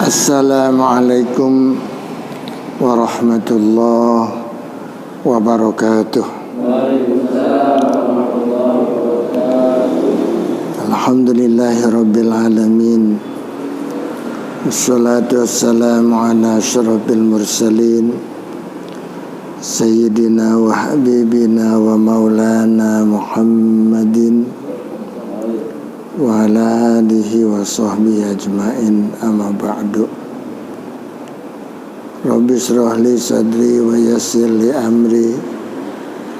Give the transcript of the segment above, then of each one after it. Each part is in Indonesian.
Assalamualaikum warahmatullahi wabarakatuh. Alhamdulillahirabbil alamin. Wassalatu wassalamu ala asyrafil mursalin sayyidina wa habibina wa maulana Muhammadin wa ala alihi wa sahbihi ajma'in, amma ba'du. Rabbi shrah li sadri wa yassir li amri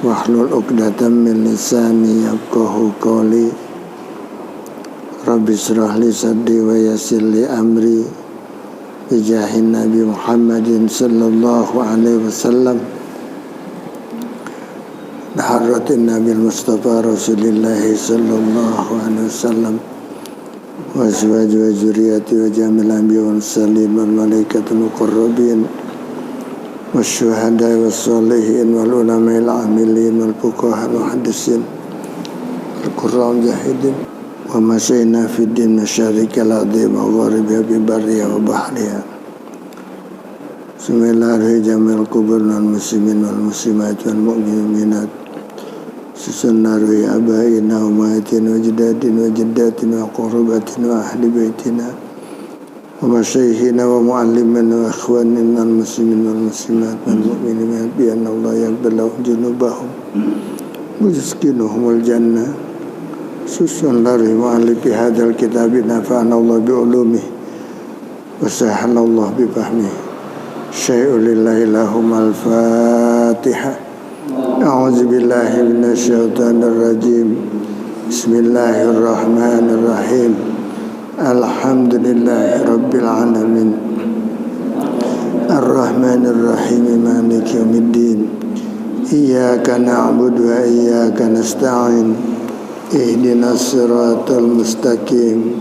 wahlul 'uqdatam min lisani yafqahu qawli. Rabbi shrah li sadri wa yassir li amri bijahin Nabi Muhammadin sallallahu alaihi wasallam Haratin Nabi Mustafa Rasulullah sallallahu alaihi wasallam wa azwaji wa zuriyati wa jamil anbiya wal mursalin wal malaikatul muqarrabin wasyuhada was sholihin wal ulama'il amilin wal fuqaha wal muhaddisin wal qurra mujahidin wa masyayna fid din masyarikal ardi wa gharibiha bi barriha wa bahriha. Bismillahirrahmanirrahim. Kubur wal muslimin wal muslimat wal mu'minat Susunarwi abaina wa mahatina wa jadatin wa jadatin wa qurbatin wa ahli baitina wa masyaykhina wa muallimina wa akhwanina wal muslimin wal muslimat wal mu'minin bi anna Allah yaqbalu junubahum wa yuskinuhumul jannah. Susunarwi mu'allifi hadzal kitab nafa'ana Allah bi ulumihi wa sahhala Allah bi fahmihi. Syai'ul lillahi lahumul Fatihah. A'udzu billahi minasy syaithanir rajim. Bismillahirrahmanirrahim. Alhamdulillahi rabbil alamin. Arrahmanir rahim maliki yaumiddin. Iyyaka na'budu wa iyyaka nasta'in. Ihdinas siratal mustaqim.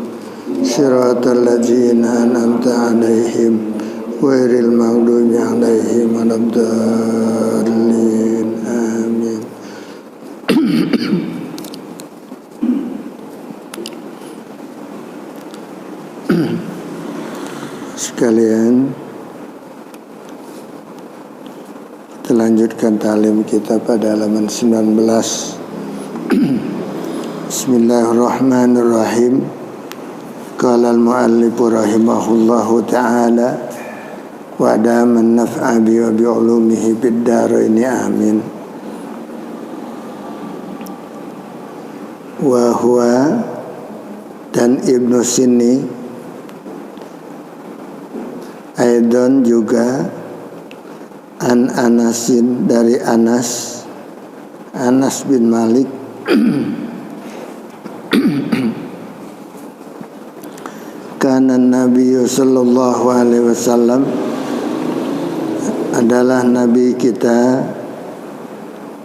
Siratal ladzina an'amta 'alaihim ghairil maghdubi 'alaihim waladdallin. Amin. Sekalian, kita lanjutkan ta'lim kita pada halaman 19. Bismillahirrahmanirrahim. Qala al-mu'allifu rahimahullahu ta'ala wa daman naf'a bi wa bi ulumihi bid daraini amin. Wa huwa, dan Ibnu Sini Aidon juga an Anasin, dari Anas bin Malik kana Nabi sallallahu alaihi wasallam, adalah Nabi kita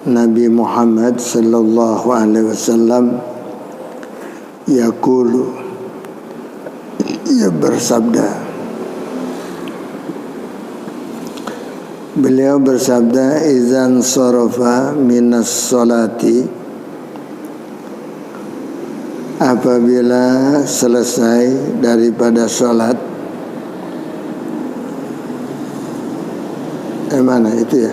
Nabi Muhammad sallallahu alaihi wasallam yaqulu, ia bersabda, beliau bersabda, izan sarafa minas salati, apabila selesai daripada salat. Mana itu ya?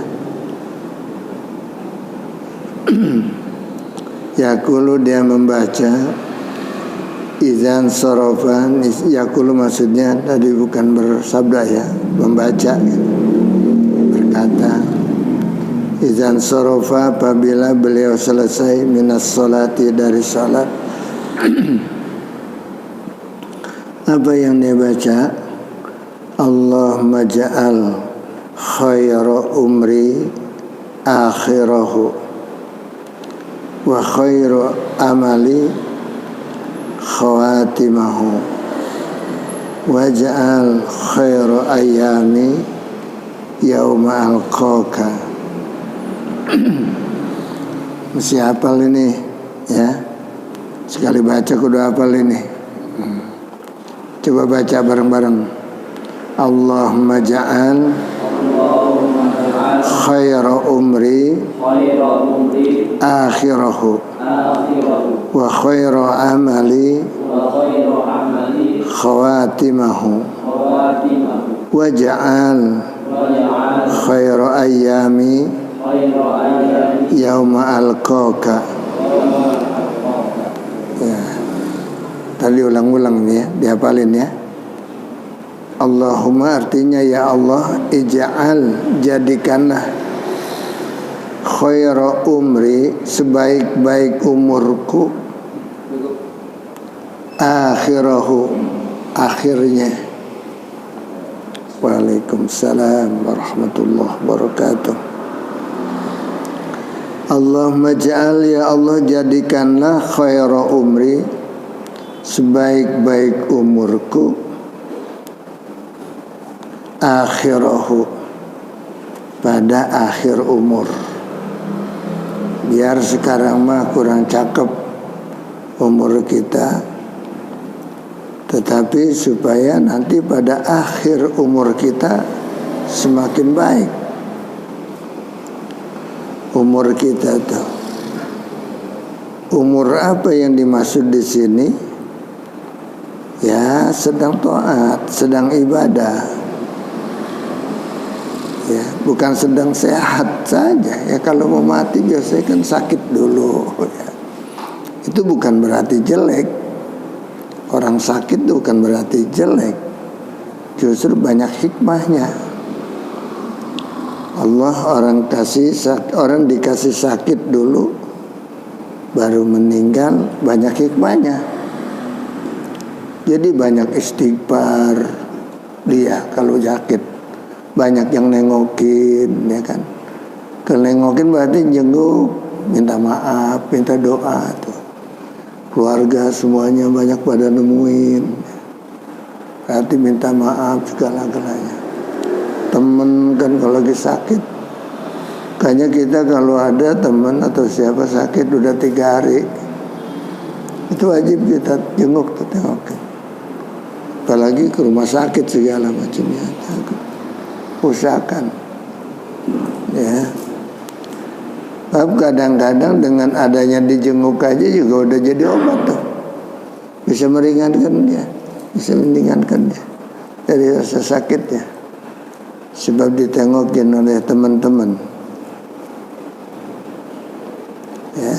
Yaqulu, dia membaca. Izan sorofan, yaqulu maksudnya tadi bukan bersabda ya, membaca gitu. Berkata, izan sorofa, apabila beliau selesai minas sholati, dari salat. Apa yang dia baca? Allahumma ja'al khayra umri akhirahu wa khayra amali khawatimahu waj'al khayra ayami yauma alqaka. Mesti hafal ini ya, sekali baca kudu hafal ini. Coba baca bareng-bareng. Allahumma ja'al khayra umri akhirahu wa khayra amali khawatimahu waj'al khairu ayyami yauma alqaka. Ya. Tadi ulang-ulang nih ya, dihafalin ya. Allahumma artinya ya Allah, ij'al jadikanlah khairu umri sebaik-baik umurku, akhirahu akhirnya. Waalaikumsalam warahmatullahi wabarakatuh. Allahumma ja'al ya Allah jadikanlah khairu umri sebaik-baik umurku, akhirahu pada akhir umur. Biar sekarang mah kurang cakep umur kita, tetapi supaya nanti pada akhir umur kita semakin baik umur kita tuh. Umur apa yang dimaksud di sini? Ya, sedang taat, sedang ibadah. Ya, bukan sedang sehat saja. Ya, kalau mau mati biasanya kan sakit dulu. Ya. Itu bukan berarti jelek. Orang sakit itu bukan berarti jelek. Justru banyak hikmahnya. Allah orang dikasih sakit dulu, baru meninggal, banyak hikmahnya. Jadi banyak istighfar dia kalau sakit, banyak yang nengokin, ya kan? Kalau nengokin berarti jenguk, minta maaf, minta doa tuh. Keluarga semuanya banyak pada nemuin, berarti minta maaf segala-galanya. Temen kan kalau lagi sakit, kayaknya kita kalau ada teman atau siapa sakit udah 3 hari, itu wajib kita jenguk, tengokin. Apalagi ke rumah sakit segala macamnya, usahakan. Ya. Tapi kadang-kadang dengan adanya dijenguk aja juga udah jadi obat tuh. Bisa meringankan dia, bisa mendingankan dia dari rasa sakitnya. Sebab ditengokin oleh teman-teman. Ya.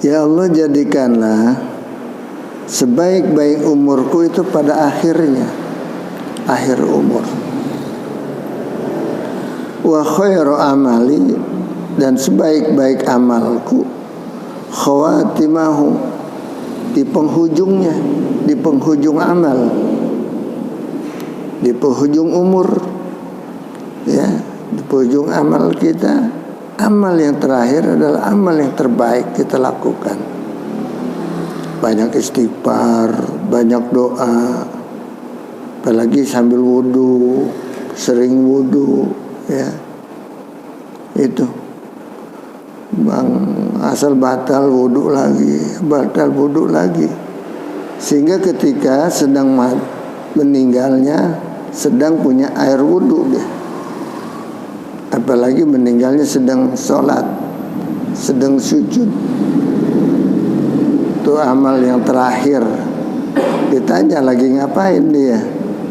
Ya Allah jadikanlah sebaik-baik umurku itu pada akhirnya, akhir umur. Wa khairu amali, dan sebaik-baik amalku, khawatimahu, di penghujungnya, di penghujung amal, di penghujung umur. Ya, di penghujung amal kita, amal yang terakhir adalah amal yang terbaik kita lakukan. Banyak istighfar, banyak doa, apalagi sambil wudu, sering wudu, ya. Itu bang, asal batal wudu lagi, sehingga ketika sedang meninggalnya sedang punya air wudu dia. Apalagi meninggalnya sedang sholat, sedang sujud, itu amal yang terakhir. Ditanya lagi ngapain dia?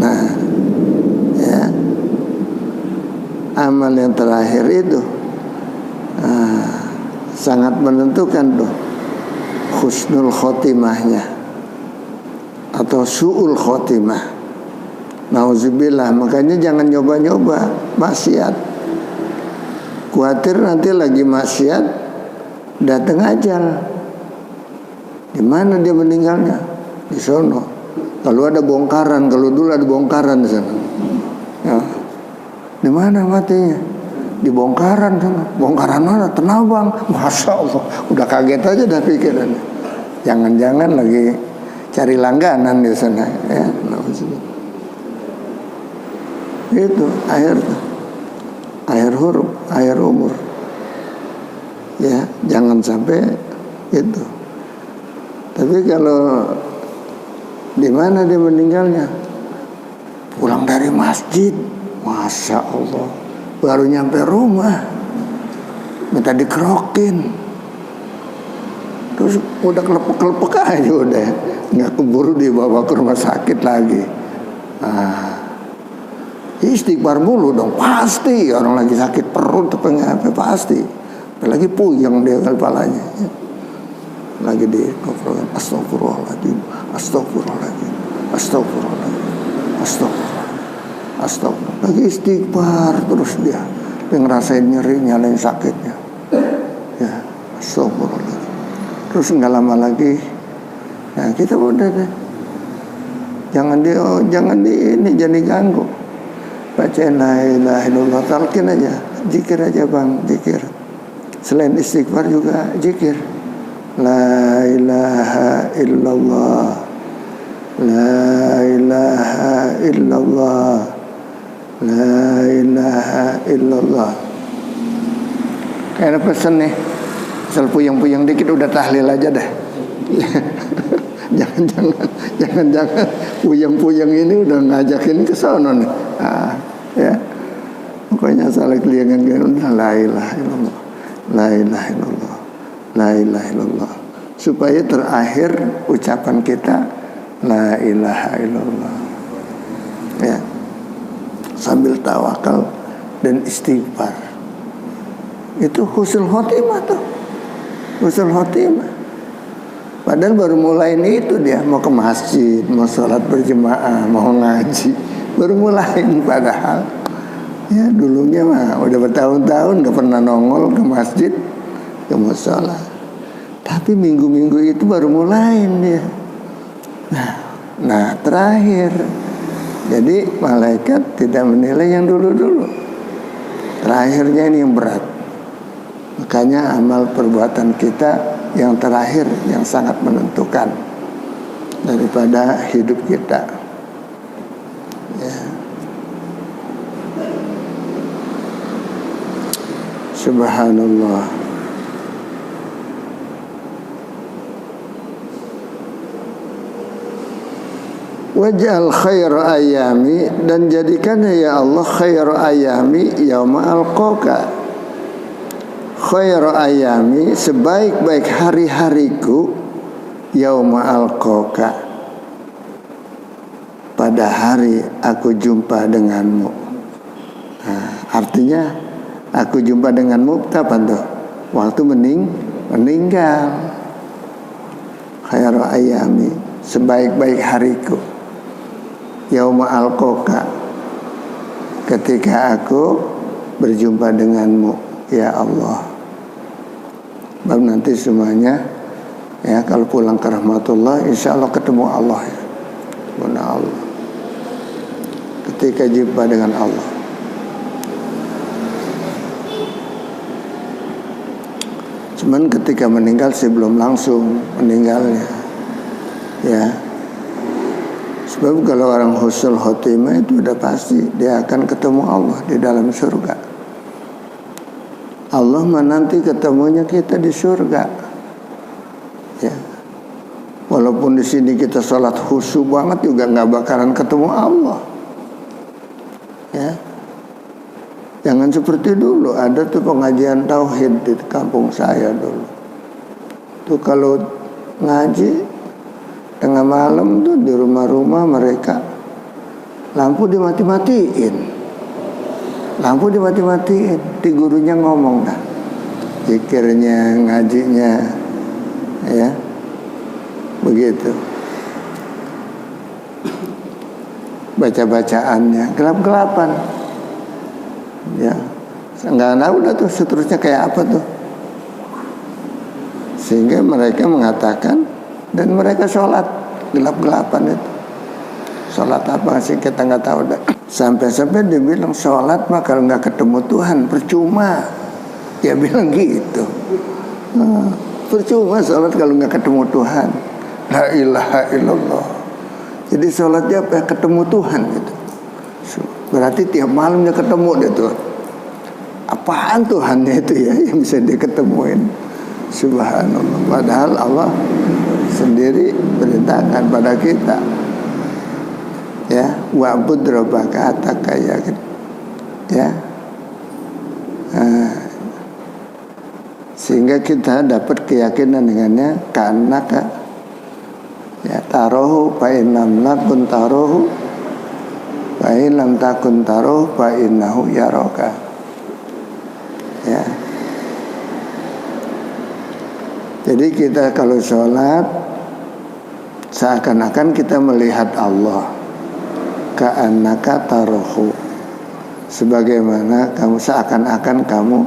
Nah, ya, amal yang terakhir itu sangat menentukan tuh husnul khotimahnya atau su'ul khotimah. Nauzubillah. Makanya jangan nyoba-nyoba maksiat. Khawatir nanti lagi maksiat datang ajal. Di mana dia meninggalnya? Di sono. Kalau ada bongkaran, kalau dulu ada bongkaran di sana. Ya. Di mana matinya? Di bongkaran sana. Bongkaran mana? Tenabang. Masya Allah. Udah kaget aja dah pikirannya. Jangan-jangan lagi cari langganan di sana. Ya. Itu akhir huruf, akhir umur. Ya, jangan sampai itu. Tapi kalau di mana dia meninggalnya? Pulang dari masjid, Masya Allah, baru nyampe rumah minta dikerokin. Terus udah kelepek-kelepek aja udah, nggak keburu dibawa ke rumah sakit lagi. Istighfar mulu dong, pasti orang lagi sakit perut atau apa pasti. Lagi puyeng dia kepalanya. Lagi di astagfirullahaladzim, astagfirullahaladzim, astagfirullahaladzim, astagfirullah. Lagi istighfar terus dia ngerasain nyeri, nyalain sakitnya. Ya, astagfirullahaladzim. Terus nggak lama lagi, nah kita udah deh, jangan diganggu. Bacain la ilaha illallah, talqin aja, zikir aja bang, zikir. Selain istighfar juga zikir. La ilaha illallah, la ilaha illallah, la ilaha illallah. Kayak pesen nih, asal puyeng-puyeng dikit udah tahlil aja dah. Jangan puyeng-puyeng ini udah ngajakin ke sono nih. Ya. Pokoknya salah keliangan udah la ilaha illallah, la ilaha illallah, la ilaha illallah. Supaya terakhir ucapan kita la ilaha illallah. Ya. Sambil tawakal dan istighfar. Itu husnul khotimah tuh. Husnul khotimah. Padahal baru mulai itu dia mau ke masjid, mau sholat berjemaah, mau ngaji, baru mulai padahal ya dulunya mah udah bertahun-tahun gak pernah nongol ke masjid, ke musola. Tapi minggu-minggu itu baru mulai dia. Nah terakhir, jadi malaikat tidak menilai yang dulu-dulu. Terakhirnya ini yang berat. Makanya amal perbuatan kita yang terakhir yang sangat menentukan daripada hidup kita. Ya. Subhanallah. Waj'al khair ayami, dan jadikan ya Allah khair ayami yauma alqaka. Khair ayami, sebaik-baik hari-hariku yauma alqaka, pada hari aku jumpa denganmu. Artinya aku jumpa denganmu kapan tuh? Waktu meninggal. Khair ayami, sebaik-baik hariku yauma alqaka, ketika aku berjumpa denganmu ya Allah. Baru nanti semuanya ya kalau pulang ke rahmatullah insya Allah ketemu Allah ya. Benar Allah. Ketika jumpa dengan Allah. Cuman ketika meninggal sih belum langsung meninggalnya. Ya. Sebab kalau orang husnul khotimah itu udah pasti dia akan ketemu Allah di dalam surga. Allah menanti ketemunya kita di surga. Ya. Walaupun di sini kita sholat khusyuk banget juga nggak bakalan ketemu Allah. Ya. Jangan seperti dulu, ada tuh pengajian tauhid di kampung saya dulu. Tuh kalau ngaji tengah malam tuh di rumah-rumah mereka lampu dimati-matiin. Lampu dimati-matiin, di gurunya ngomong dah, zikirnya, ngajinya, ya, begitu. Baca-bacaannya, gelap-gelapan, ya, nggak tahu dah tuh seterusnya kayak apa tuh. Sehingga mereka mengatakan dan mereka sholat gelap-gelapan itu. Sholat apa sih kita nggak tahu dah. Sampai-sampai dia bilang sholat mah kalau nggak ketemu Tuhan percuma. Dia bilang gitu. Percuma sholat kalau nggak ketemu Tuhan. La ilaha illallah. Jadi sholatnya apa? Ketemu Tuhan gitu. Berarti tiap malamnya ketemu dia tuh. Apaan Tuhannya itu ya yang bisa dia ketemuin? Subhanallah. Padahal Allah sendiri perintahkan pada kita. Ya, wa'bud rabbaka hatta yakin. Ya. Sehingga sehingga kita dapat keyakinan dengannya. Kanaka ya tarohu fa innam lakun tarohu fa illam takun tarohu fa innahu yaraka. Ya. Jadi kita kalau sholat seakan-akan kita melihat Allah. Ka'annaka tarohu, sebagaimana kamu seakan-akan kamu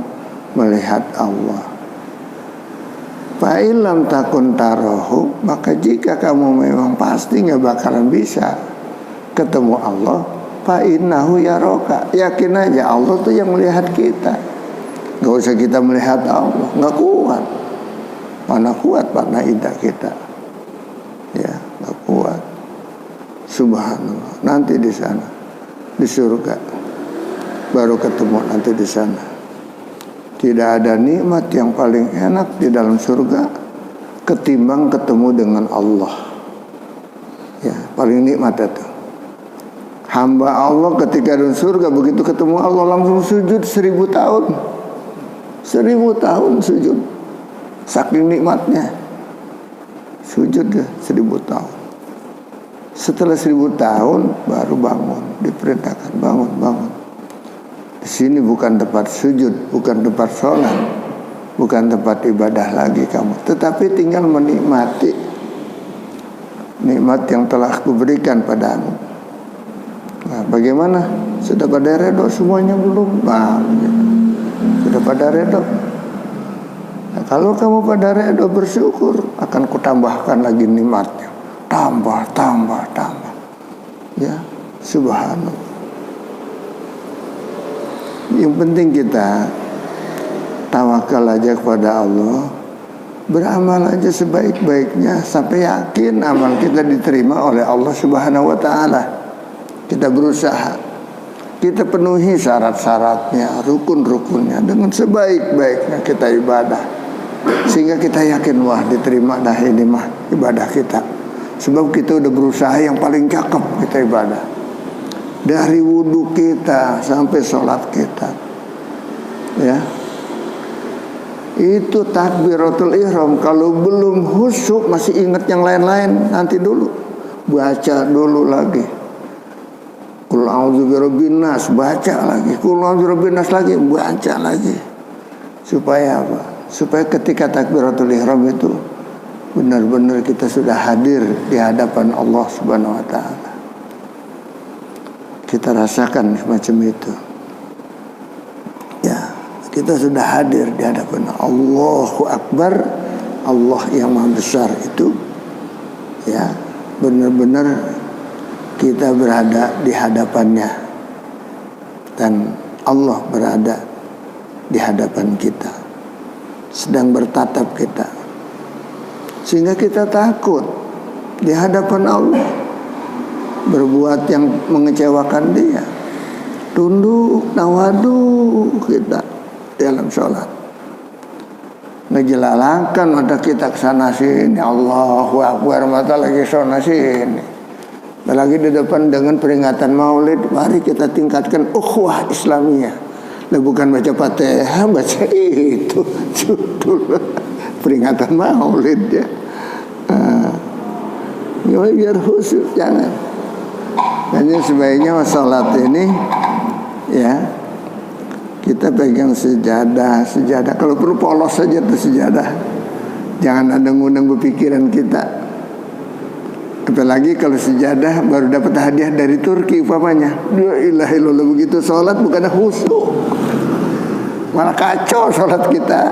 melihat Allah. Fa illam takun tarohu, maka jika kamu memang pasti nggak bakalan bisa ketemu Allah, fa innahu yaraka, yakin aja Allah tuh yang melihat kita. Nggak usah kita melihat Allah, nggak kuat. Mana kuat mana indah kita, ya nggak kuat. Subhanallah. Nanti di sana di surga baru ketemu nanti di sana. Tidak ada nikmat yang paling enak di dalam surga ketimbang ketemu dengan Allah. Ya, paling nikmat itu. Hamba Allah ketika di surga begitu ketemu Allah langsung sujud 1000 tahun. 1000 tahun sujud. Saking nikmatnya. Sujud ya 1000 tahun. Setelah 1000 tahun baru bangun, diperintahkan bangun. Di sini bukan tempat sujud, bukan tempat sholat, bukan tempat ibadah lagi kamu, tetapi tinggal menikmati nikmat yang telah kuberikan padamu. Nah, bagaimana? Sudah pada redha semuanya belum? Nah, sudah pada redha. Nah, kalau kamu pada redha bersyukur, akan kutambahkan lagi nikmatnya. Tambah. Ya, subhanallah. Yang penting kita tawakal aja kepada Allah, beramal aja sebaik-baiknya sampai yakin amal kita diterima oleh Allah Subhanahu wa taala. Kita berusaha, kita penuhi syarat-syaratnya, rukun-rukunnya dengan sebaik-baiknya kita ibadah, sehingga kita yakin wah diterima dah ini mah ibadah kita. Sebab kita udah berusaha yang paling cakep kita ibadah. Dari wudhu kita sampai sholat kita, ya, itu takbiratul ihram. Kalau belum khusyuk masih ingat yang lain-lain, nanti dulu baca dulu lagi. Qul a'udzu birabbin nas, baca lagi. Qul a'udzu birabbin nas lagi, baca lagi. Supaya apa? Supaya ketika takbiratul ihram itu benar-benar kita sudah hadir di hadapan Allah Subhanahu wa taala. Kita rasakan semacam itu. Ya, kita sudah hadir di hadapan Allahu Akbar, Allah yang Maha Besar itu. Ya, benar-benar kita berada di hadapannya dan Allah berada di hadapan kita, sedang bertatap kita, sehingga kita takut di hadapan Allah berbuat yang mengecewakan Dia. Tunduk tawadu kita dalam sholat, ngejelalakan mata kita kesana sini, Allahu Akbar, mata lagi sana sini, apalagi di depan dengan peringatan Maulid. Mari kita tingkatkan ukhuwah Islamiyah. Lah bukan baca Fatihah, baca itu judul peringatan Maulid ya. Biar khusyuk, jangan. Hanya sebaiknya sholat ini ya kita pegang sejadah. Kalau perlu polos saja tuh sejadah, jangan ada ngundang berpikiran kita. Apalagi kalau sejadah baru dapat hadiah dari Turki umpamanya, la ilaha illallah, begitu sholat bukan khusyuk, malah kacau sholat kita.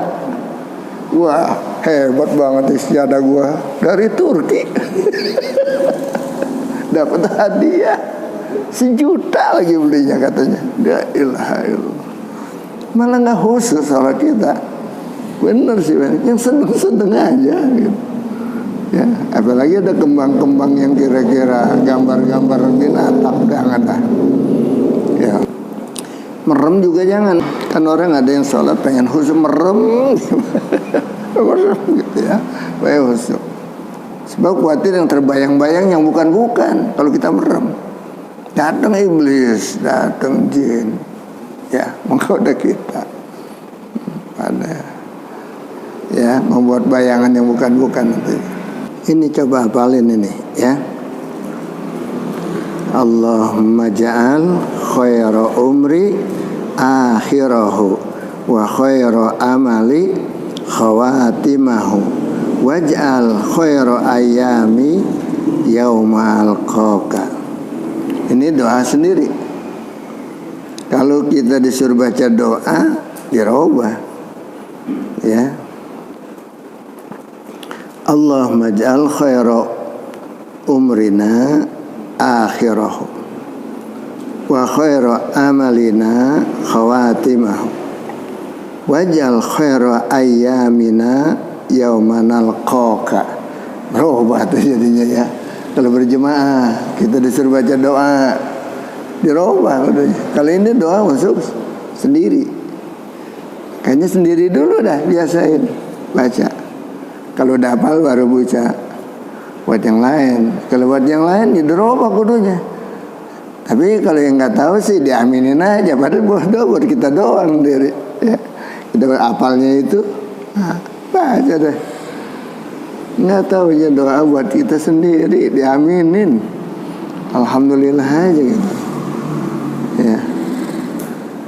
Wah hebat banget sejadah gua dari Turki. Dapat hadiah 1 juta lagi belinya katanya. La ilaha illallah. Malah nggak khusus sholat kita. Bener sih, yang seneng-seneng aja gitu. Ya, apalagi ada kembang-kembang yang kira-kira gambar-gambar binatang, jangan dah. Ya, merem juga jangan. Kan orang ada yang sholat pengen khusyuk merem, merem gitu ya, baik khusyuk. Sebab khawatir yang terbayang-bayang yang bukan-bukan kalau kita merem. Datang iblis, datang jin, ya menggoda kita. Ada ya, membuat bayangan yang bukan-bukan. Ini coba hafalin ini ya. Allahumma ja'al khaira umri akhirahu wa khaira amali khawatimahu waj'al khaira ayami yauma alqaka. Ini doa sendiri. Kalau kita disuruh baca doa, dirubah ya. Allahumma ja'al khaira umrina akhirahu wa khaira amalina khawatimahu waj'al khaira ayyamina yauma nalqaka. Berubah tuh jadinya ya. Kalau berjemaah kita disuruh baca doa, dirubah udah. Kalau ini doa masuk sendiri. Kayaknya sendiri dulu dah, biasain baca. Kalau udah hafal baru baca buat yang lain. Kalau buat yang lain ya dirubah kudunya. Tapi kalau yang nggak tahu sih diaminin aja. Padahal buat kita doang sendiri ya. Kita hafalnya itu baca deh. Nggak tahu ya doa buat kita sendiri diaminin. Alhamdulillah aja gitu ya.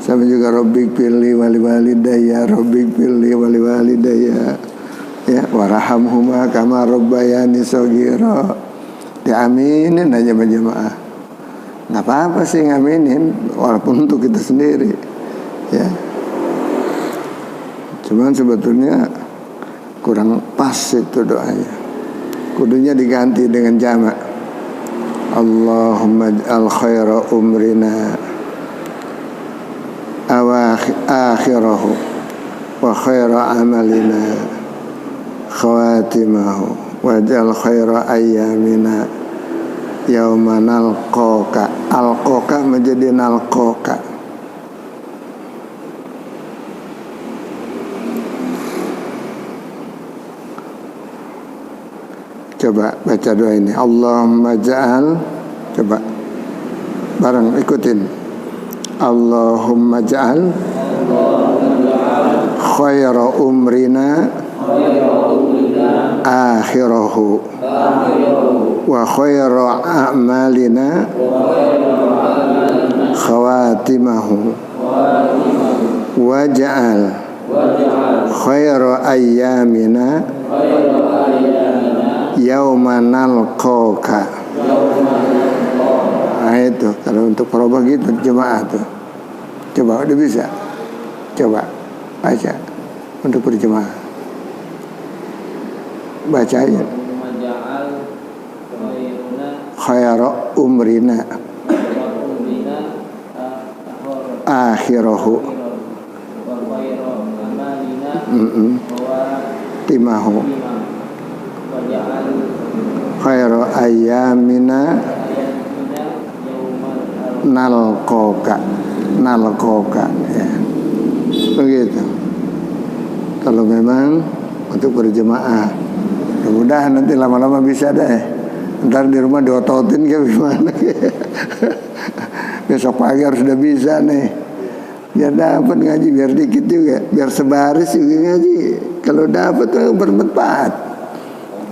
Sama juga Rabbik firli wali walidayya, Rabbik firli wali walidayya ya, warhamhuma kama rabbayani shaghira. Diaminin aja berjemaah. Nggak apa-apa sih ngaminin, walaupun untuk kita sendiri ya. Cuman sebetulnya kurang pas itu doanya. Kudunya diganti dengan jamak. Allahumma ij'al khaira umrina akhirahu wa khaira amalina khawatimahu waj'al khaira ayyamina yauma nalqaka. Alqaka menjadi nalqaka. Coba baca doa ini. Allahumma ja'al, coba bareng ikutin. Allahumma ja'al khaira umrina akhirahu wa khaira a'malina khawatimahu waj'al khaira ayyamina yauma nalqaka. Nah itu kalau untuk perubah gitu jemaah tuh. Coba udah bisa. Coba baca untuk berjemaah. Baca aja. Khaira umrina akhirahu timahu khairu ayyamina nalqaka ya. Begitu. Kalau memang untuk berjemaah, mudah-mudahan nanti lama-lama bisa deh. Ntar di rumah diototin kayak gimana. Besok pagi harus udah bisa nih. Biar dapat ngaji, biar dikit juga, biar sebaris juga ngaji. Kalau dapat tuh bermanfaat.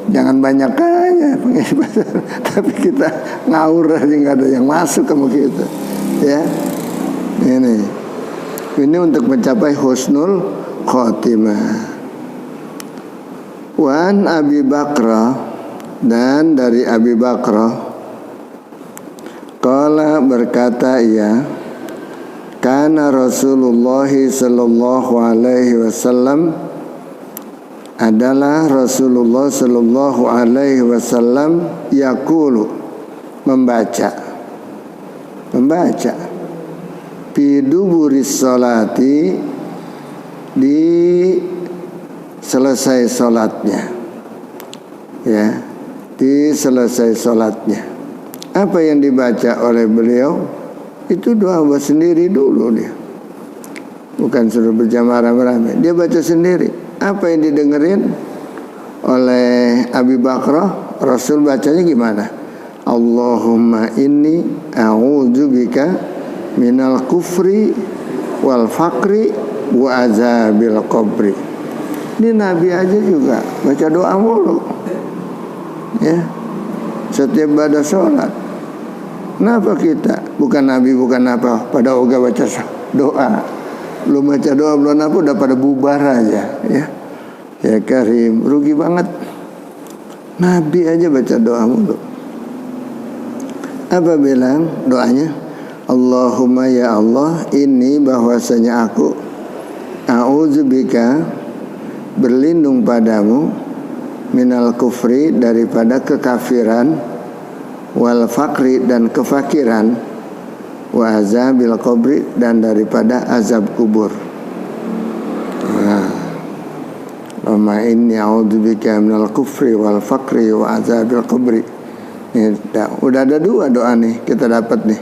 Jangan banyak aja pengibadatan, tapi kita ngawur aja, nggak ada yang masuk sama kita, ya. Ini untuk mencapai husnul khotimah. Wan Abi Bakrah, dan dari Abi Bakrah, qala berkata ia, kana Rasulullah sallallahu alaihi wasallam, adalah Rasulullah sallallahu alaihi wasallam yaqulu, membaca fi duburis salati, di selesai salatnya ya, di selesai salatnya. Apa yang dibaca oleh beliau itu doa buat sendiri dulu dia, bukan suruh berjamaah rame-rame, dia baca sendiri. Apa yang didengerin oleh Abi Bakrah, Rasul bacanya gimana? Allahumma inni a'udzubika minal kufri wal faqri wa azabil qabri. Ini Nabi aja juga baca doa mulu, ya, setiap pada sholat. Kenapa kita bukan Nabi bukan apa pada oga baca doa, belum baca doa belum apa udah pada bubar aja, ya. Ya Karim, rugi banget. Nabi aja baca doa mulu. Apa bilang doanya? Allahumma ya Allah, ini bahwasanya aku a'udzubika, berlindung padamu, minal kufri, daripada kekafiran, wal fakri, dan kefakiran, wa azabil qabri, dan daripada azab kubur. Allahumma inni a'udzubika minal kufri wal fakri wa azabil qabri. Ini udah ada dua doa nih kita dapat nih.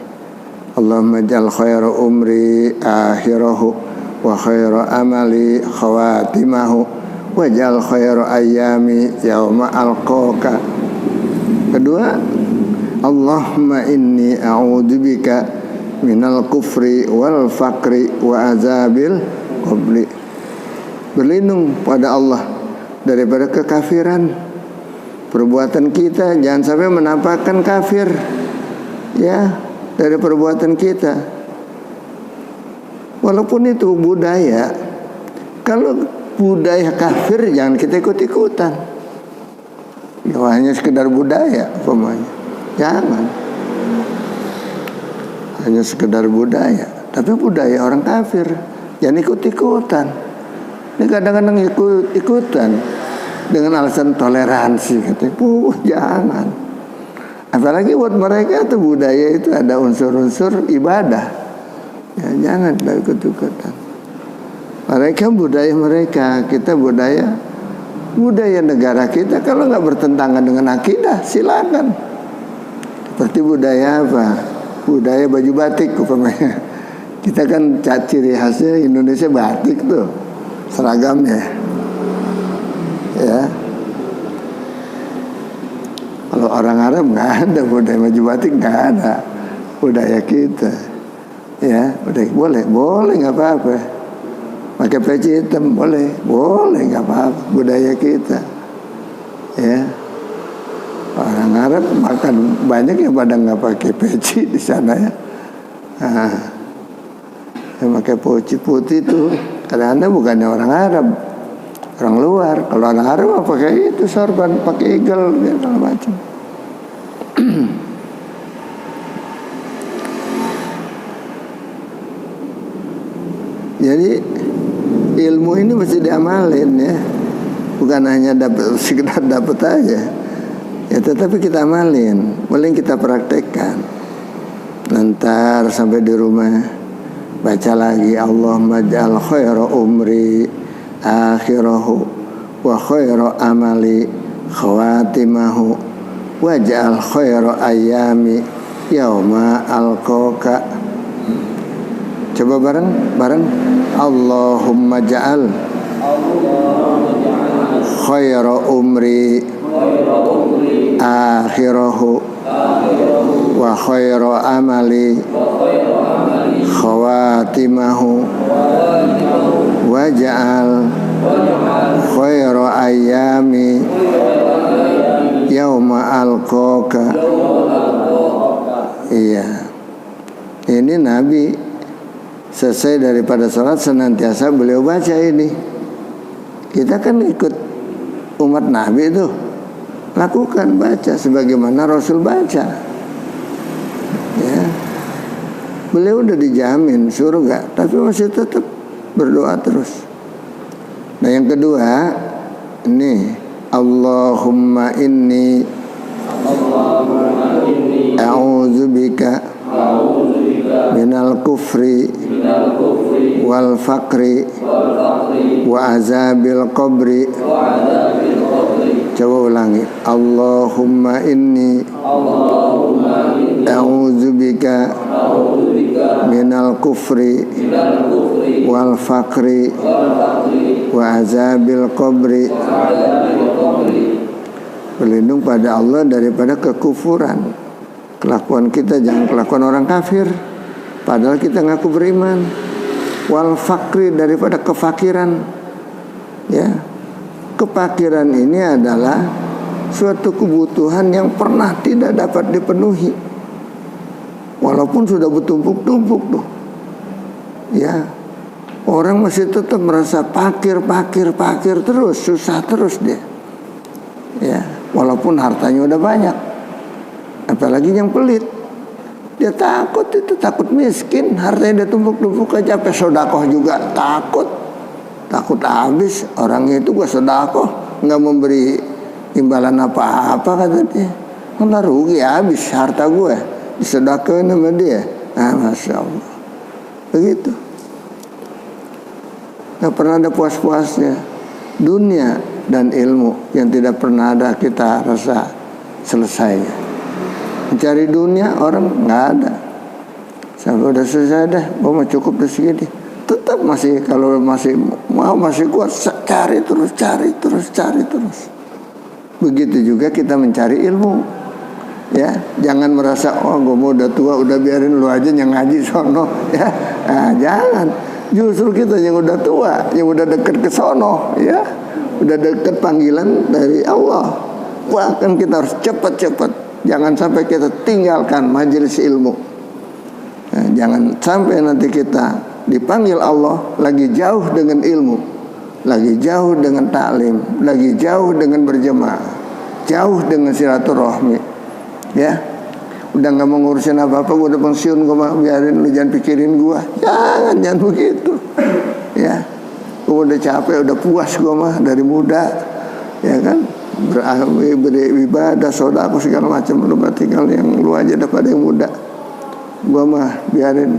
Allahumma ja'al khaira umri akhirahu wa khaira amali khawatimahu wa ja'al khaira ayyami yawma alqaka. Kedua, Allahumma inni a'udzubika minal kufri wal fakri wa azabil qabri. Berlindung pada Allah daripada kekafiran. Perbuatan kita jangan sampai menampakkan kafir, ya, dari perbuatan kita. Walaupun itu budaya, kalau budaya kafir jangan kita ikut-ikutan. Ya, hanya sekedar budaya, umpamanya. Jangan. Hanya sekedar budaya, tapi budaya orang kafir jangan ikut-ikutan. Ini kadang-kadang ikut-ikutan dengan alasan toleransi, katanya. Jangan. Apalagi buat mereka itu budaya itu ada unsur-unsur ibadah. Ya, jangan ikut-ikutan. Mereka budaya mereka, kita budaya negara kita. Kalau nggak bertentangan dengan akidah, silakan. Seperti budaya apa? Budaya baju batik, umpamanya. Kita kan ciri khasnya Indonesia batik tuh, seragamnya. Ya, kalau orang Arab nggak ada budaya baju batik, nggak ada budaya kita. Ya, boleh nggak apa-apa. Pakai peci hitam boleh nggak apa-apa, budaya kita. Ya, orang Arab makan banyak yang pada nggak pakai peci di sana, ya. Yang pakai peci putih itu kadang-kadang bukannya orang Arab, orang luar. Kalau orang Arab pakai itu sorban, pakai eagle, segala macam. Jadi ilmu ini mesti diamalin, ya, bukan hanya sekedar dapat aja, ya, tetapi kita amalin, paling kita praktekkan. Nanti sampai di rumah baca lagi, Allahumma ja'al khaira umri akhirahu wa khaira amali khawatimahu wa ja'al khaira ayyami yauma alqaka. Coba bareng. Allahumma ja'al khaira umri akhirahu wa khaira amali khawatimahu wa ja'al khaira ayyami yauma alqaka. Iya, ini Nabi selesai daripada sholat senantiasa beliau baca ini. Kita kan ikut umat Nabi itu, lakukan, baca sebagaimana Rasul baca, ya. Beliau udah dijamin surga, tapi masih tetap berdoa terus. Nah, yang kedua ini, Allahumma inni a'udzubika minal kufri wal fakri wa azabil qabri. Coba ulangi. Allahumma inni a'udzubika minal kufri wal fakri wa azabil qabri. Berlindung pada Allah daripada kekufuran. Kelakuan kita jangan kelakuan orang kafir, padahal kita ngaku beriman. Wal fakri, daripada kefakiran, ya. kefakiran ini adalah suatu kebutuhan yang pernah tidak dapat dipenuhi, walaupun sudah bertumpuk-tumpuk tuh. Ya, orang masih tetap merasa pakir terus, susah terus dia. Ya, walaupun hartanya udah banyak. Apalagi yang pelit, dia takut miskin, hartanya dia tumpuk-tumpuk aja, sampai sedekah juga takut habis. Orangnya itu gua sedekah nggak memberi imbalan apa-apa, kata dia. Malah rugi habis harta gue disedekahin sama dia. Masya Allah, begitu. Nggak pernah ada puas-puasnya. Dunia dan ilmu yang tidak pernah ada kita rasa selesainya. Mencari dunia orang nggak ada. Sampai udah selesai dah, gue mau cukup di segini. Tetap masih, kalau masih kuat, cari terus. Begitu juga kita mencari ilmu. Ya, jangan merasa gue mau udah tua, udah biarin lu aja yang ngaji sono. Ya, jangan. Justru kita yang udah tua, yang udah deket ke sono, ya, udah deket panggilan dari Allah. Bahkan kita harus cepat. Jangan sampai kita tinggalkan majelis ilmu. Nah, jangan sampai nanti kita dipanggil Allah lagi jauh dengan ilmu, lagi jauh dengan taklim, lagi jauh dengan berjemaah, jauh dengan silaturahmi. Ya, udah nggak mau ngurusin apa-apa, gue udah pensiun, gue mau biarin lu, jangan pikirin gue. Jangan begitu. Ya, gue udah capek, udah puas gue mah dari muda, ya kan, beribadah, sedekah segala macam. Lu tinggal yang lu aja daripada yang muda. Gue mah biarin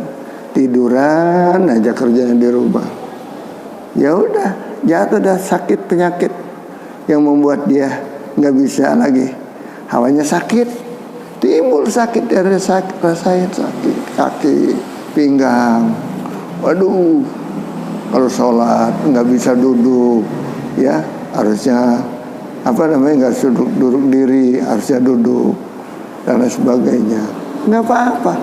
tiduran aja, kerjanya di rumah. Ya udah, jatuh dah sakit penyakit yang membuat dia nggak bisa lagi. Hawanya sakit, timbul sakit, rasain sakit kaki, pinggang. Waduh, kalau sholat nggak bisa duduk, ya harusnya nggak duduk diri, harusnya duduk dan lain sebagainya. Nggak apa-apa.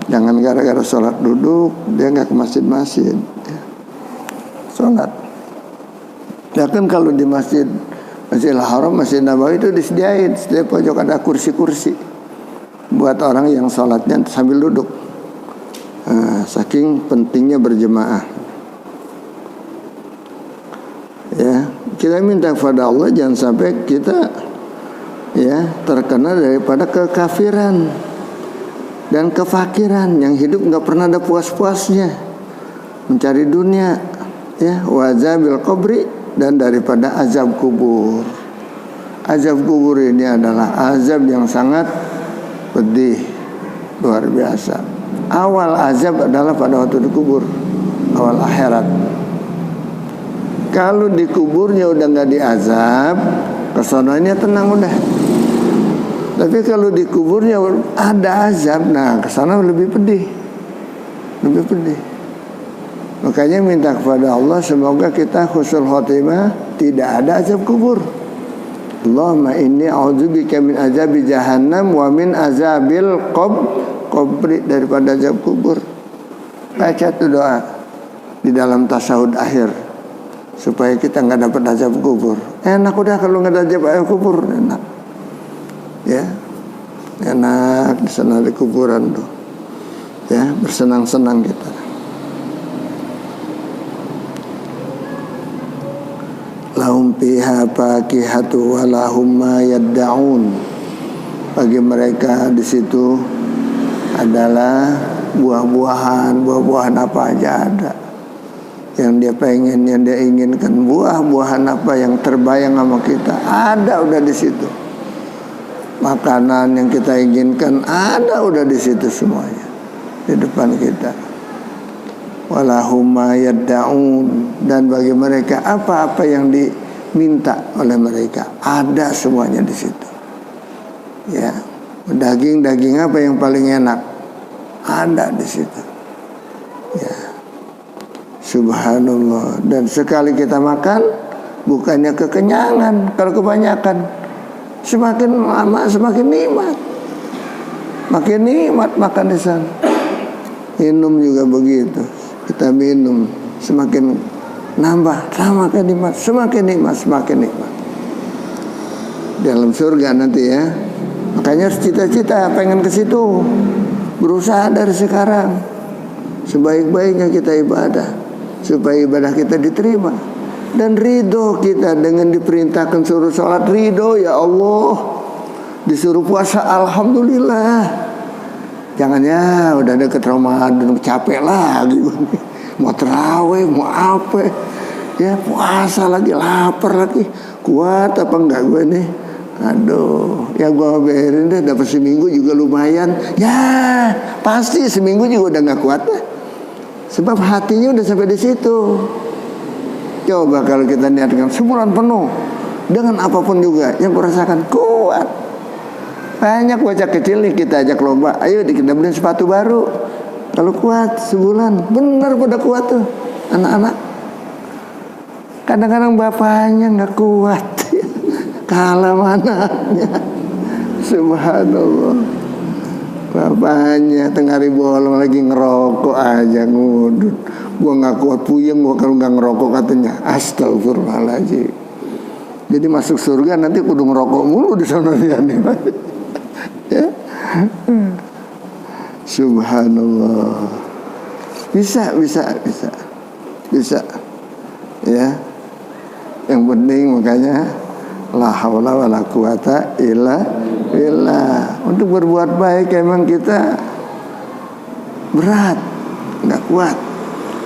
Jangan gara-gara sholat duduk dia nggak ke masjid. Ya. Sholat. Ya kan kalau di Masjidil Haram, Masjid Nabawi itu disediain setiap pojok ada kursi-kursi buat orang yang sholatnya sambil duduk. Saking pentingnya berjemaah. Ya, kita minta kepada Allah jangan sampai kita terkena daripada kekafiran dan kefakiran yang hidup nggak pernah ada puas-puasnya, mencari dunia, ya, wazabil qabri, dan daripada azab kubur. Azab kubur ini adalah azab yang sangat pedih, luar biasa. Awal azab adalah pada waktu dikubur, awal akhirat. Kalau dikuburnya udah nggak diazab, kesononya tenang udah. Tapi kalau dikuburnya ada azab, nah kesana lebih pedih. Makanya minta kepada Allah semoga kita husnul khotimah, tidak ada azab kubur. Allahumma inni a'udzubika min azabi jahannam wa min azabil qabri, daripada azab kubur. Baca tuh doa di dalam tasawuf akhir supaya kita nggak dapat azab kubur. Enak udah kalau nggak ada azab kubur, enak. Ya, enak di sana di kuburan tuh. Ya, bersenang-senang kita. Lahum fiha fakihatu wa lahum ma yad'un. Bagi mereka di situ adalah buah-buahan apa aja ada. Yang dia pengen, yang dia inginkan, buah-buahan apa yang terbayang sama kita ada udah di situ. Makanan yang kita inginkan ada udah di situ semuanya di depan kita. Walahum ma yad'un, dan bagi mereka apa-apa yang diminta oleh mereka ada semuanya di situ. Ya, daging apa yang paling enak ada di situ. Ya, subhanallah. Dan sekali kita makan bukannya kekenyangan, kalau kebanyakan semakin lama semakin nikmat. Makin nikmat makan di sana. Minum juga begitu. Kita minum semakin nambah, semakin nikmat dalam surga nanti ya. Makanya harus cita-cita pengen ke situ, berusaha dari sekarang sebaik-baiknya kita ibadah supaya ibadah kita diterima dan ridho kita dengan diperintahkan suruh sholat, ridho ya Allah, disuruh puasa alhamdulillah. Jangan ya udah deket Ramadan capek lagi mau terawih mau apa ya, puasa lagi, lapar lagi, kuat apa enggak gue nih? Aduh, ya gue berin deh, dapat seminggu juga lumayan. Ya pasti seminggu juga udah nggak kuat deh, sebab hatinya udah sampai di situ. Coba kalau kita niatkan sebulan penuh dengan apapun juga yang kurasakan kuat. Banyak bocah kecil nih kita ajak lomba, ayo kita beliin sepatu baru. Kalau kuat sebulan, bener pada kuat tuh anak-anak. Kadang-kadang bapaknya nggak kuat, kalah mananya. Subhanallah. Bapaknya tengah hari bolong lagi ngerokok aja ngudut. Gua nggak kuat puyeng gua kalau nggak ngerokok katanya. Astagfirullahaladzim. Jadi masuk surga nanti kudu ngerokok mulu di sana dia nih. Ya. Subhanallah. Bisa. Ya. Yang penting makanya la haula wala quwata illa billah. Untuk berbuat baik emang kita berat, enggak kuat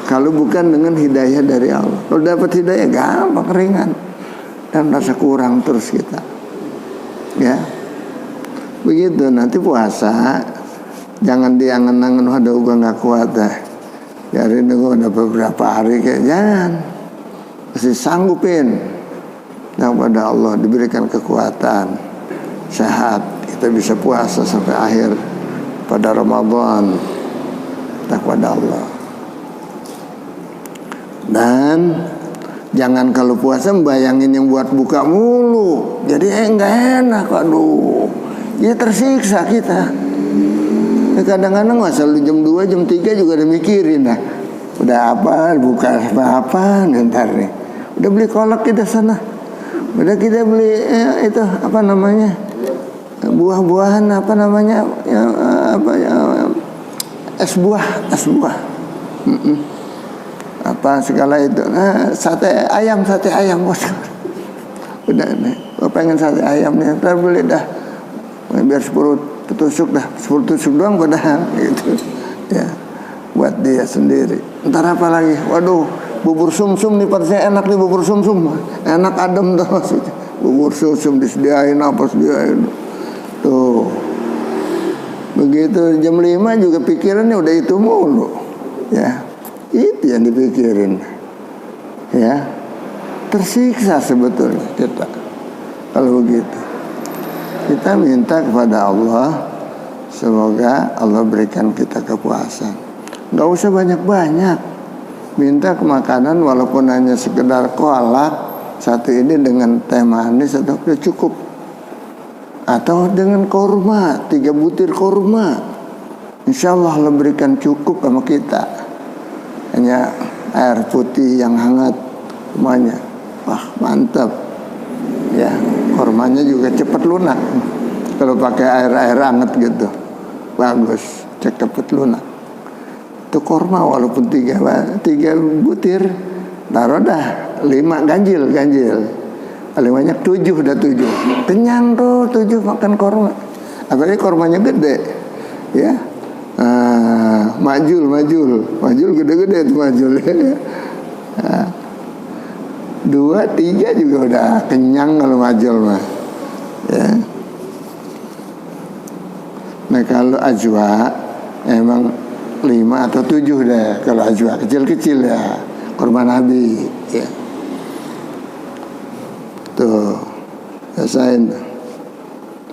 kalau bukan dengan hidayah dari Allah. Kalau dapat hidayah gampang, ringan, dan rasa kurang terus kita. Ya. Begitu nanti puasa jangan diangan-angan, aduh gue gak kuat dah, hari ini gue udah beberapa hari kayak, jangan, mesti sanggupin. Nah pada Allah diberikan kekuatan, sehat, kita bisa puasa sampai akhir pada Ramadan. Nah pada Allah. Dan jangan kalau puasa membayangin yang buat buka mulu, jadi gak enak, aduh, ya tersiksa kita. Kadang-kadang selalu jam 2, jam 3 juga udah mikirin dah. Udah apa, buka apa ntar nih. Udah beli kolak kita sana. Udah kita beli itu apa namanya? Buah-buahan apa namanya? Es buah. Apa segala itu. Sate ayam bos. Udah nih, gua pengen sate ayam nih. Ntar beli dah. Biar 10 tusuk dah, 10 tusuk doang padahal gitu ya, buat dia sendiri. Entar apa lagi, waduh bubur sumsum nih, pada saya enak nih bubur sumsum, enak adem tuh maksudnya. Bubur sumsum disediain apa sediain tuh. Begitu jam 5 juga pikirannya udah itu mulu ya, itu yang dipikirin ya. Tersiksa sebetulnya kita kalau begitu. Kita minta kepada Allah, semoga Allah berikan kita kepuasan. Gak usah banyak-banyak, minta ke makanan walaupun hanya sekedar kolak satu ini dengan teh manis atau udah cukup. Atau dengan korma, 3 butir korma, insya Allah Allah berikan cukup sama kita. Hanya air putih yang hangat semuanya, wah mantap ya. Kormanya juga cepat lunak. Kalau pakai air hangat gitu, bagus, cepat lunak. Itu korma walaupun 3 butir, taruh dah 5 ganjil. Paling banyak 7 dah 7. Kenyang tuh 7 makan korma. Apalagi kormanya gede, ya. Majul gede-gede itu majul. 2, 3 juga udah kenyang kalau majul mah ya. Nah kalau ajwa emang 5 atau 7 deh. Kalau ajwa kecil-kecil ya, kurma Nabi ya. Tuh rasain.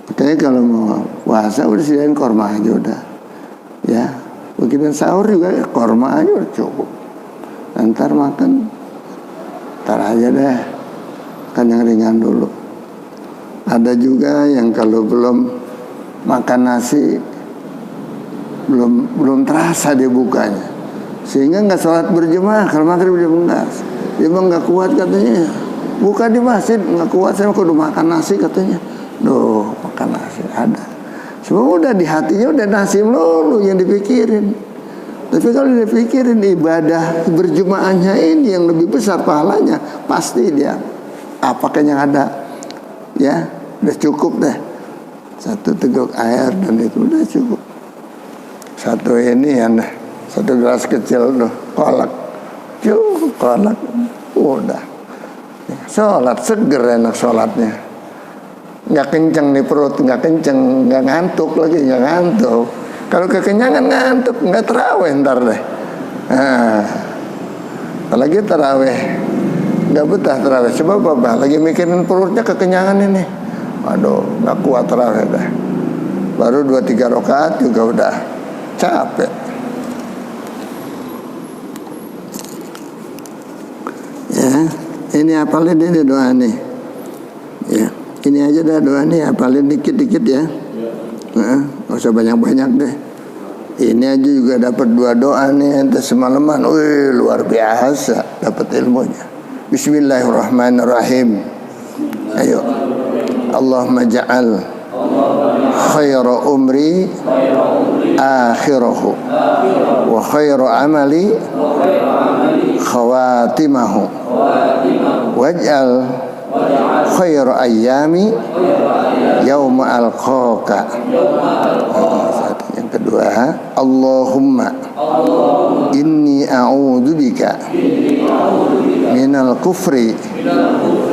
Makanya kalau mau puasa udah sediain kurma aja udah ya. Begitu sahur juga kurma aja udah cukup. Ntar makan ntar aja deh, kan yang ringan dulu. Ada juga yang kalau belum makan nasi belum terasa dia bukanya, sehingga nggak sholat berjemaah kalau maghrib dia enggak. Dia bilang nggak kuat katanya. Buka di masjid nggak kuat, saya kudu makan nasi katanya. Duh, makan nasi ada. Semua udah di hatinya udah nasi melulu yang dipikirin. Tapi kalau dipikirin ibadah berjemaahnya ini yang lebih besar pahalanya, pasti dia apakah yang ada, ya udah cukup deh. Satu teguk air dan itu udah cukup. Satu ini ya, satu gelas kecil tuh kolak, cukup kolak, udah. Sholat seger enak sholatnya. Nggak kenceng nih perut, nggak kenceng, nggak ngantuk lagi, nggak ngantuk. Kalau kekenyangan ngantuk, nggak terawih ntar deh. Nah, apalagi terawih, nggak betah terawih. Coba bapak lagi mikirin perutnya kekenyangan ini. Waduh, nggak kuat terawih dah. Baru 2-3 rakaat juga udah capek. Ya, ini hafalin ini doa nih. Ya, ini aja dah doa nih, hafalin dikit-dikit ya. Nggak usah banyak-banyak deh. Ini aja juga dapat 2 doa nih ente semalaman. Wih, luar biasa dapat ilmunya. Bismillahirrahmanirrahim. Ayo. Allahumma ja'al khayra umri akhirahu wa khayra amali khawatimahu waj'al khayra ayyami yauma alqaka. Yang kedua, Allahumma inni a'udzubika minal kufri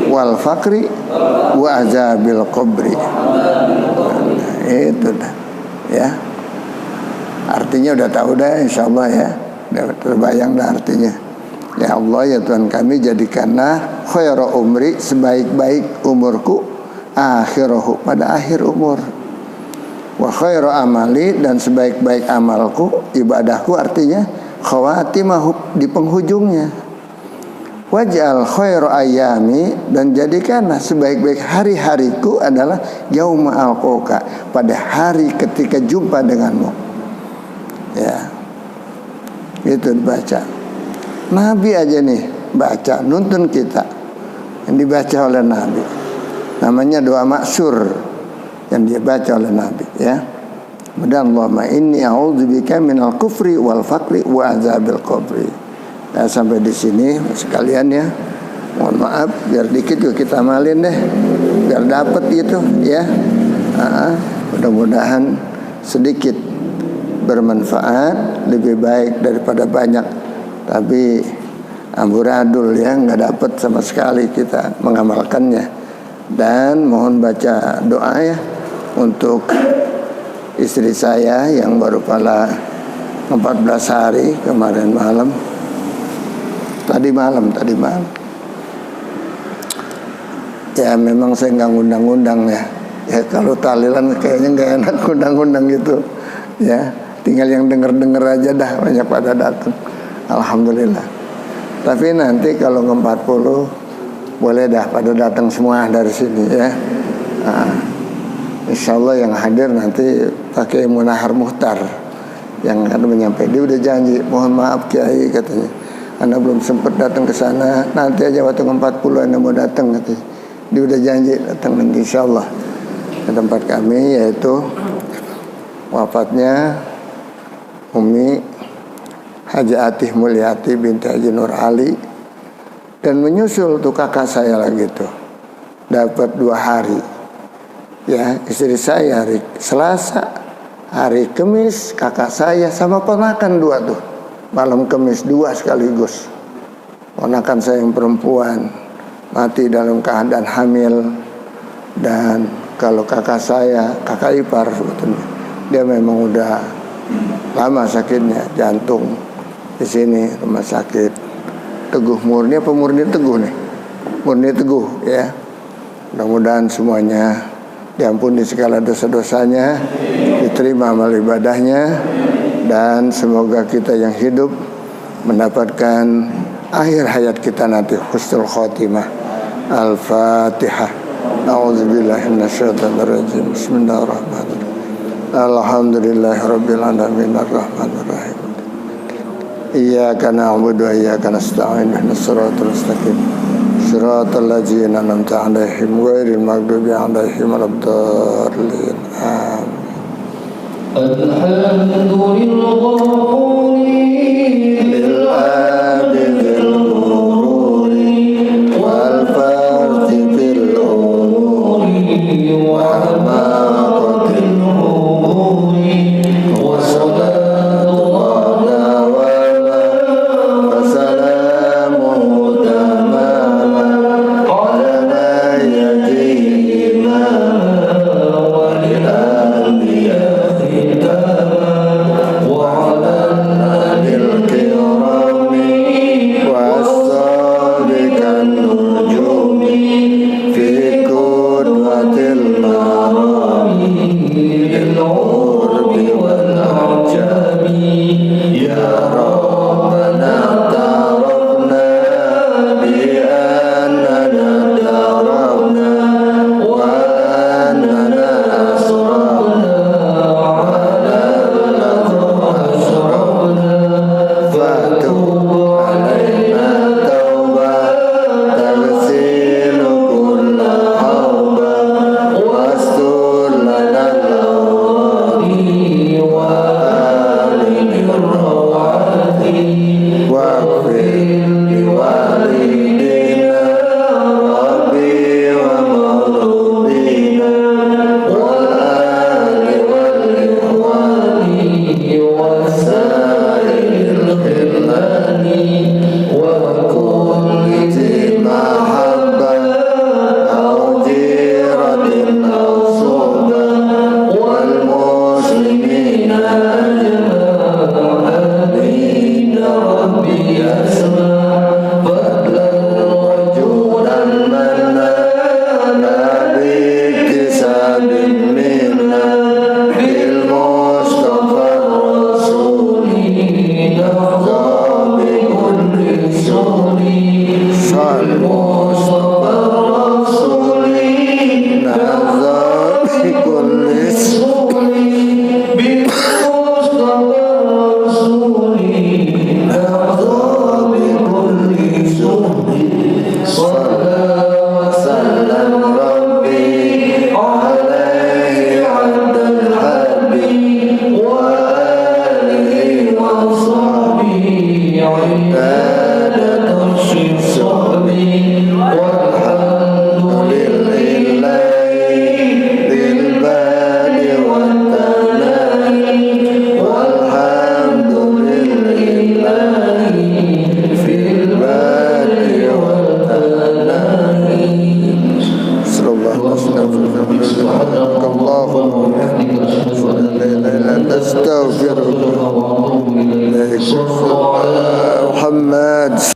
wal fakri wa azabil qabri. Itu dah, ya. Artinya udah tahu dah, insyaallah ya. Udah terbayang dah artinya. Ya Allah, ya Tuhan kami, jadikanlah khairu umri, sebaik-baik umurku, akhirahu, pada akhir umur, wa khairu amali, dan sebaik-baik amalku, ibadahku, artinya khawatimahu, di penghujungnya. Waj'al khairu ayami, dan jadikanlah sebaik-baik hari-hariku adalah yauma alqoka, pada hari ketika jumpa denganmu. Ya, itu dibaca. Nabi aja nih baca, nuntun kita, yang dibaca oleh Nabi. Namanya doa maksur yang dia baca oleh Nabi, ya. Allahumma inni a'udzubika minal kufri wal fakri wa azabil qabri. Nah, sampai di sini sekalian ya. Mohon maaf, biar dikit juga kita amalin deh, biar dapat gitu ya. Mudah-mudahan sedikit bermanfaat, lebih baik daripada banyak. Tapi amburadul ya, nggak dapat sama sekali kita mengamalkannya. Dan mohon baca doa ya untuk istri saya yang baru pala 14 hari kemarin malam. Tadi malam. Ya memang saya nggak ngundang-undang ya. Ya kalau tahlilan kayaknya nggak enak ngundang-undang gitu. Ya tinggal yang denger-denger aja dah, banyak pada datang. Alhamdulillah. Tapi nanti kalau ke-40 boleh dah pada datang semua dari sini ya. Insyaallah yang hadir nanti pakai Munahar Muhtar yang akan menyampaikan. Dia udah janji, mohon maaf Kiai katanya, Anda belum sempat datang ke sana, nanti aja waktu ke-40 Anda mau datang katanya. Dia udah janji datang nanti insyaallah ke tempat kami, yaitu wafatnya Umi Haji Atih Mulyati binti Haji Nur Ali. Dan menyusul tuh kakak saya lagi tuh, dapat 2 hari. Ya, istri saya hari Selasa, hari Kamis kakak saya, sama ponakan 2 tuh. Malam Kamis 2 sekaligus. Ponakan saya yang perempuan mati dalam keadaan hamil. Dan kalau kakak saya, kakak ipar sebetulnya, dia memang udah lama sakitnya, jantung. Di sini rumah sakit Teguh Murni, apa Murni Teguh nih? Murni Teguh ya. Mudah-mudahan semuanya diampuni segala dosa-dosanya, diterima amal ibadahnya, dan semoga kita yang hidup mendapatkan akhir hayat kita nanti husnul khotimah. Al-Fatihah. A'udzubillahi minasyaitonir rajim. Bismillahirrahmanirrahim. Alhamdulillahirabbil alamin arrahmanirrahim. Iyyaka na'budu wa iyyaka nasta'in ihdinas siratal mustaqim siratal ladzina an'amta 'alaihim ghairil maghdubi 'alaihim waladdallin. Amin.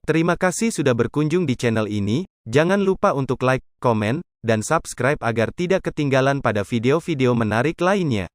Terima kasih sudah berkunjung di channel ini. Jangan lupa untuk like, komen, dan subscribe agar tidak ketinggalan pada video-video menarik lainnya.